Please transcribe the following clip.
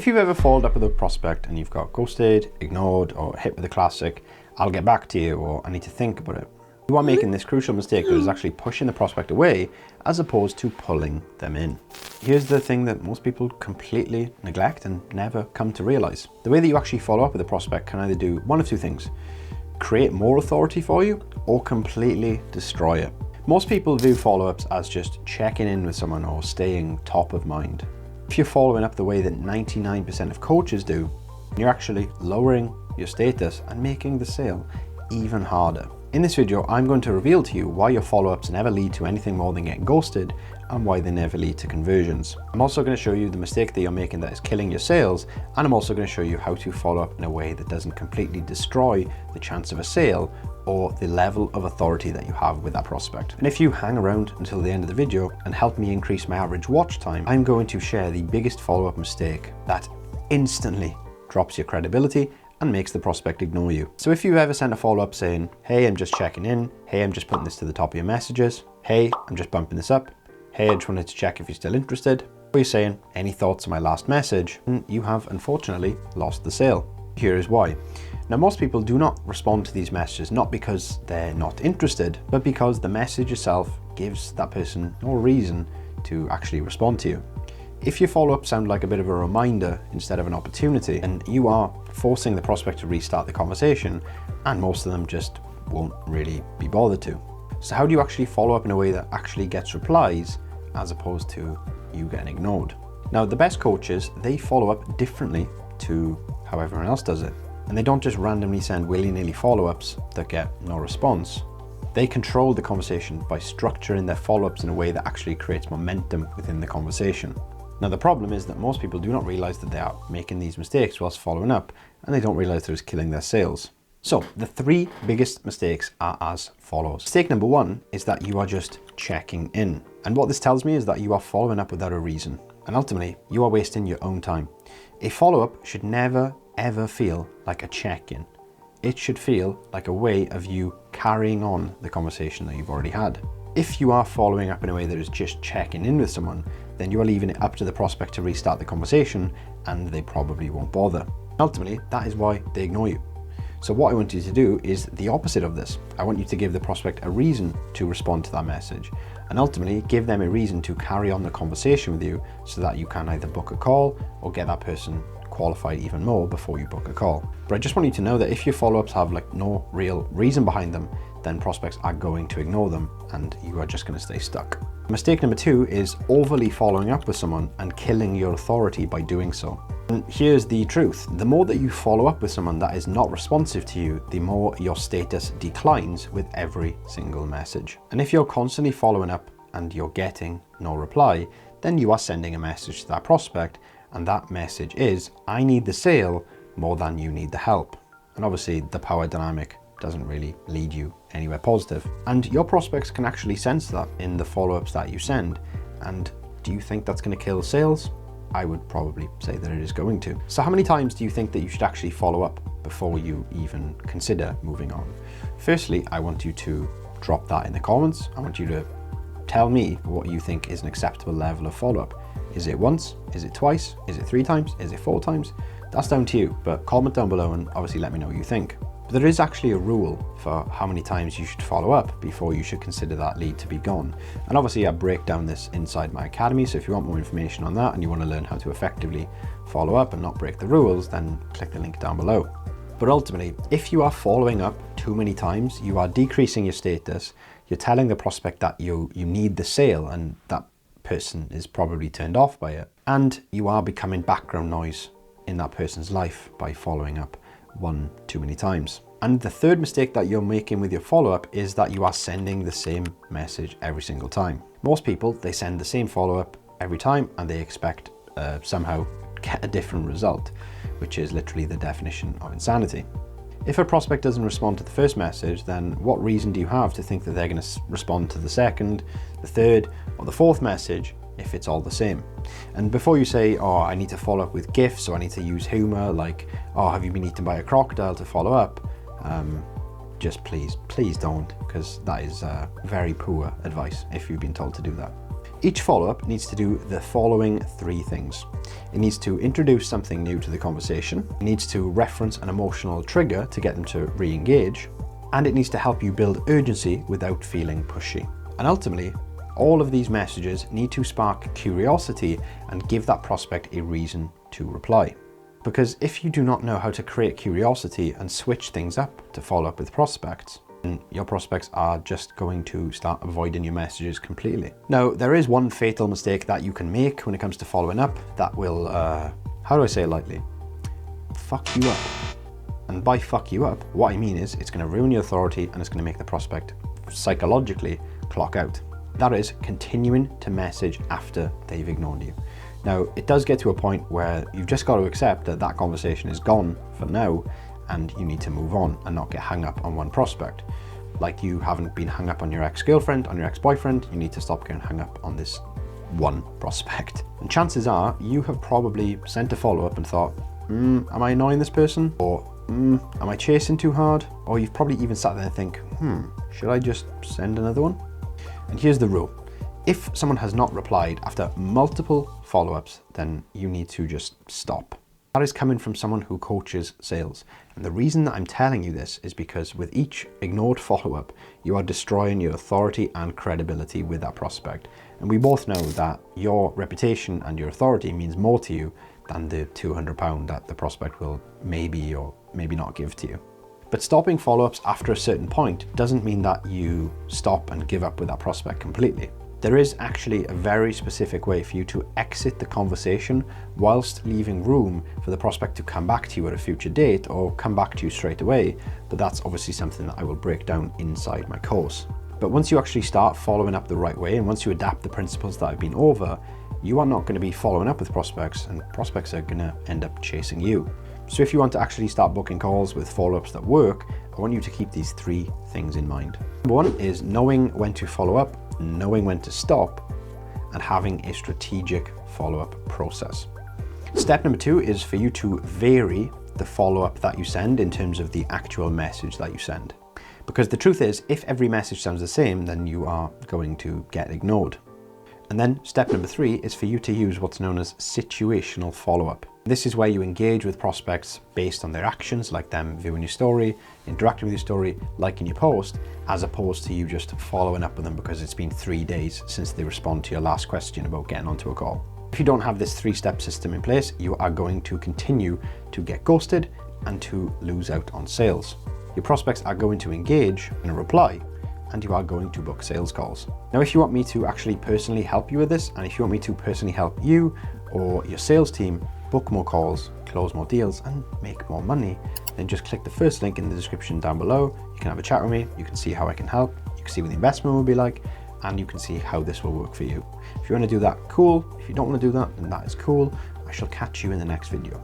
If you've ever followed up with a prospect and you've got ghosted, ignored, or hit with a classic, "I'll get back to you," or "I need to think about it," you are making this crucial mistake that is actually pushing the prospect away as opposed to pulling them in. Here's the thing that most people completely neglect and never come to realize. The way that you actually follow up with a prospect can either do one of two things: create more authority for you or completely destroy it. Most people view follow-ups as just checking in with someone or staying top of mind. If you're following up the way that 99% of coaches do, you're actually lowering your status and making the sale even harder. In this video, I'm going to reveal to you why your follow-ups never lead to anything more than getting ghosted and why they never lead to conversions. I'm also going to show you the mistake that you're making that is killing your sales, and I'm also going to show you how to follow up in a way that doesn't completely destroy the chance of a sale or the level of authority that you have with that prospect. And if you hang around until the end of the video and help me increase my average watch time, I'm going to share the biggest follow-up mistake that instantly drops your credibility and makes the prospect ignore you. So if you've ever sent a follow-up saying, "Hey, I'm just checking in. Hey, I'm just putting this to the top of your messages. Hey, I'm just bumping this up. Hey, I just wanted to check if you're still interested," or you're saying, "Any thoughts on my last message?" and you have unfortunately lost the sale. Here is why. Now, most people do not respond to these messages not because they're not interested, but because the message itself gives that person no reason to actually respond to you. If your follow-up sound like a bit of a reminder instead of an opportunity, and you are forcing the prospect to restart the conversation, and most of them just won't really be bothered to. So how do you actually follow up in a way that actually gets replies as opposed to you getting ignored? Now, the best coaches, they follow up differently to how everyone else does it. And they don't just randomly send willy-nilly follow-ups that get no response. They control the conversation by structuring their follow-ups in a way that actually creates momentum within the conversation. Now, the problem is that most people do not realize that they are making these mistakes whilst following up, and they don't realize that it's killing their sales. So the three biggest mistakes are as follows. Mistake number one is that you are just checking in. And what this tells me is that you are following up without a reason. And ultimately, you are wasting your own time. A follow-up should never, ever feel like a check-in. It should feel like a way of you carrying on the conversation that you've already had. If you are following up in a way that is just checking in with someone, then you are leaving it up to the prospect to restart the conversation, and they probably won't bother. Ultimately, that is why they ignore you. So what I want you to do is the opposite of this. I want you to give the prospect a reason to respond to that message, and ultimately give them a reason to carry on the conversation with you so that you can either book a call or get that person qualified even more before you book a call. But I just want you to know that if your follow-ups have no real reason behind them, then prospects are going to ignore them and you are just going to stay stuck. Mistake number two is overly following up with someone and killing your authority by doing so. And here's the truth. The more that you follow up with someone that is not responsive to you, the more your status declines with every single message. And if you're constantly following up and you're getting no reply, then you are sending a message to that prospect, and that message is, "I need the sale more than you need the help." And obviously the power dynamic doesn't really lead you anywhere positive. And your prospects can actually sense that in the follow-ups that you send. And do you think that's going to kill sales? I would probably say that it is going to. So how many times do you think that you should actually follow up before you even consider moving on? Firstly, I want you to drop that in the comments. I want you to tell me what you think is an acceptable level of follow-up. Is it once? Is it twice? Is it 3 times? Is it 4 times? That's down to you, but comment down below and obviously let me know what you think. But there is actually a rule for how many times you should follow up before you should consider that lead to be gone. And obviously I break down this inside my academy, so if you want more information on that and you want to learn how to effectively follow up and not break the rules, then click the link down below. But ultimately, if you are following up too many times, you are decreasing your status, you're telling the prospect that you need the sale and that person is probably turned off by it, and you are becoming background noise in that person's life by following up one too many times. And the third mistake that you're making with your follow-up is that you are sending the same message every single time. Most people, they send the same follow-up every time and they expect somehow get a different result, which is literally the definition of insanity. If a prospect doesn't respond to the first message, then what reason do you have to think that they're going to respond to the second, the third, or the fourth message if it's all the same? And before you say, "Oh, I need to follow up with gifts," or "I need to use humor," like, "Oh, have you been eaten by a crocodile," to follow up, just please don't, because that is very poor advice if you've been told to do that. Each follow-up needs to do the following 3 things. It needs to introduce something new to the conversation, it needs to reference an emotional trigger to get them to re-engage, and it needs to help you build urgency without feeling pushy. And ultimately, all of these messages need to spark curiosity and give that prospect a reason to reply. Because if you do not know how to create curiosity and switch things up to follow up with prospects, then your prospects are just going to start avoiding your messages completely. Now, there is one fatal mistake that you can make when it comes to following up that will, how do I say it lightly? Fuck you up. And by fuck you up, what I mean is it's going to ruin your authority and it's going to make the prospect psychologically clock out. That is continuing to message after they've ignored you. Now, it does get to a point where you've just got to accept that that conversation is gone for now and you need to move on and not get hung up on one prospect. Like you haven't been hung up on your ex-girlfriend, on your ex-boyfriend, you need to stop getting hung up on this one prospect. And chances are you have probably sent a follow-up and thought, am I annoying this person? Or am I chasing too hard? Or you've probably even sat there and think, should I just send another one? And here's the rule. If someone has not replied after multiple follow-ups, then you need to just stop. That is coming from someone who coaches sales. And the reason that I'm telling you this is because with each ignored follow-up, you are destroying your authority and credibility with that prospect. And we both know that your reputation and your authority means more to you than the £200 that the prospect will maybe or maybe not give to you. But stopping follow-ups after a certain point doesn't mean that you stop and give up with that prospect completely. There is actually a very specific way for you to exit the conversation whilst leaving room for the prospect to come back to you at a future date or come back to you straight away, but that's obviously something that I will break down inside my course. But once you actually start following up the right way and once you adapt the principles that I've been over, you are not going to be following up with prospects and prospects are going to end up chasing you. So if you want to actually start booking calls with follow-ups that work, I want you to keep these 3 things in mind. Number 1 is knowing when to follow up, knowing when to stop, and having a strategic follow-up process. Step number 2 is for you to vary the follow-up that you send in terms of the actual message that you send. Because the truth is, if every message sounds the same, then you are going to get ignored. And then step number 3 is for you to use what's known as situational follow-up. This is where you engage with prospects based on their actions, like them viewing your story, interacting with your story, liking your post, as opposed to you just following up with them because it's been 3 days since they respond to your last question about getting onto a call. If you don't have this 3-step system in place, you are going to continue to get ghosted and to lose out on sales. Your prospects are going to engage in a reply, and you are going to book sales calls. Now, if you want me to actually personally help you with this, and if you want me to personally help you or your sales team book more calls, close more deals, and make more money, then just click the first link in the description down below. You can have a chat with me, you can see how I can help, you can see what the investment will be like, and you can see how this will work for you. If you want to do that, cool. If you don't want to do that, then that is cool. I shall catch you in the next video.